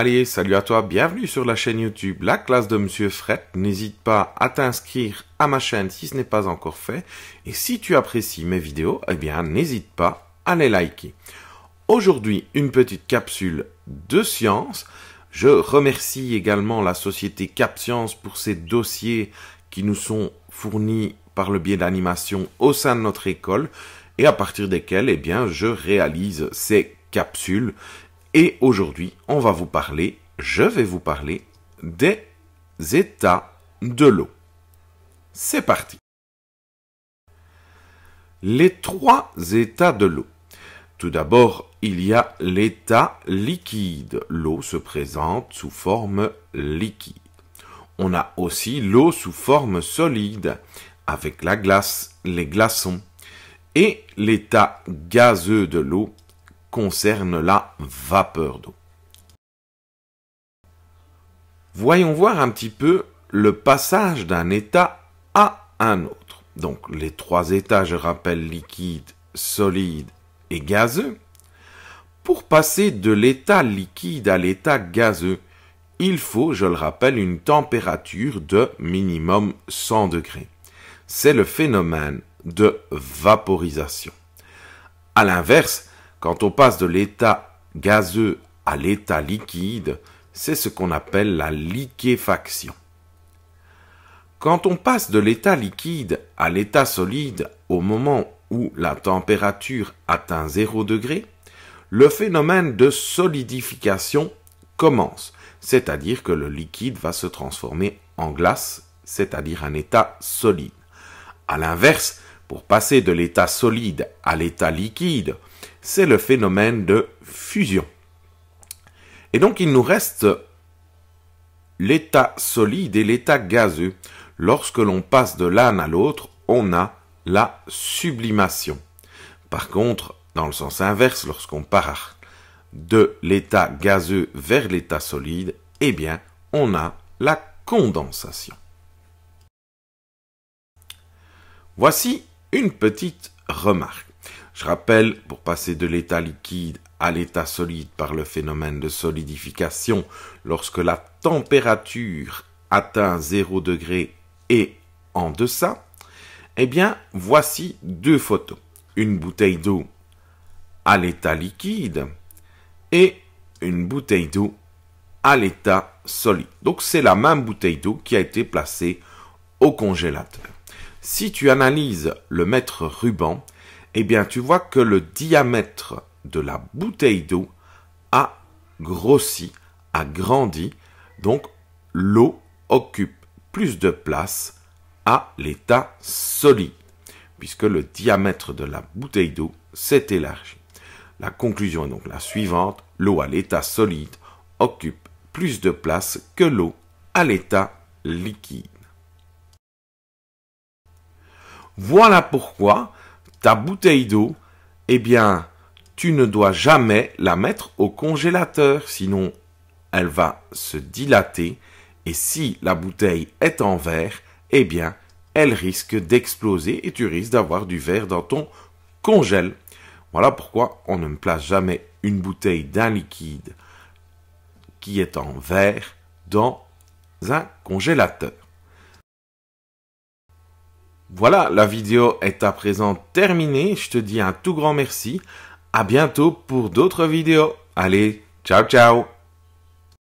Allez, salut à toi, bienvenue sur la chaîne YouTube La Classe de Monsieur Fred. N'hésite pas à t'inscrire à ma chaîne si ce n'est pas encore fait. Et si tu apprécies mes vidéos, eh bien, n'hésite pas à les liker. Aujourd'hui, une petite capsule de science. Je remercie également la société CapScience pour ces dossiers qui nous sont fournis par le biais d'animation au sein de notre école et à partir desquels, eh bien, je réalise ces capsules. Et aujourd'hui, je vais vous parler des états de l'eau. C'est parti. Les trois états de l'eau. Tout d'abord, il y a l'état liquide. L'eau se présente sous forme liquide. On a aussi l'eau sous forme solide, avec la glace, les glaçons. Et l'état gazeux de l'eau concerne la vapeur d'eau. Voyons voir un petit peu le passage d'un état à un autre. Donc, les trois états, je rappelle, liquide, solide et gazeux. Pour passer de l'état liquide à l'état gazeux, il faut, je le rappelle, une température de minimum 100 degrés. C'est le phénomène de vaporisation. À l'inverse, quand on passe de l'état gazeux à l'état liquide, c'est ce qu'on appelle la liquéfaction. Quand on passe de l'état liquide à l'état solide au moment où la température atteint 0 degré, le phénomène de solidification commence, c'est-à-dire que le liquide va se transformer en glace, c'est-à-dire un état solide. À l'inverse, pour passer de l'état solide à l'état liquide, c'est le phénomène de fusion. Et donc, il nous reste l'état solide et l'état gazeux. Lorsque l'on passe de l'un à l'autre, on a la sublimation. Par contre, dans le sens inverse, lorsqu'on part de l'état gazeux vers l'état solide, eh bien, on a la condensation. Voici une petite remarque. Je rappelle, pour passer de l'état liquide à l'état solide par le phénomène de solidification, lorsque la température atteint 0 degré et en deçà, eh bien, voici deux photos. Une bouteille d'eau à l'état liquide et une bouteille d'eau à l'état solide. Donc, c'est la même bouteille d'eau qui a été placée au congélateur. Si tu analyses le mètre ruban, eh bien, tu vois que le diamètre de la bouteille d'eau a grossi, a grandi. Donc, l'eau occupe plus de place à l'état solide, puisque le diamètre de la bouteille d'eau s'est élargi. La conclusion est donc la suivante. L'eau à l'état solide occupe plus de place que l'eau à l'état liquide. Voilà pourquoi ta bouteille d'eau, eh bien, tu ne dois jamais la mettre au congélateur, sinon elle va se dilater. Et si la bouteille est en verre, eh bien, elle risque d'exploser et tu risques d'avoir du verre dans ton congèle. Voilà pourquoi on ne place jamais une bouteille d'un liquide qui est en verre dans un congélateur. Voilà, la vidéo est à présent terminée. Je te dis un tout grand merci. À bientôt pour d'autres vidéos. Allez, ciao ciao.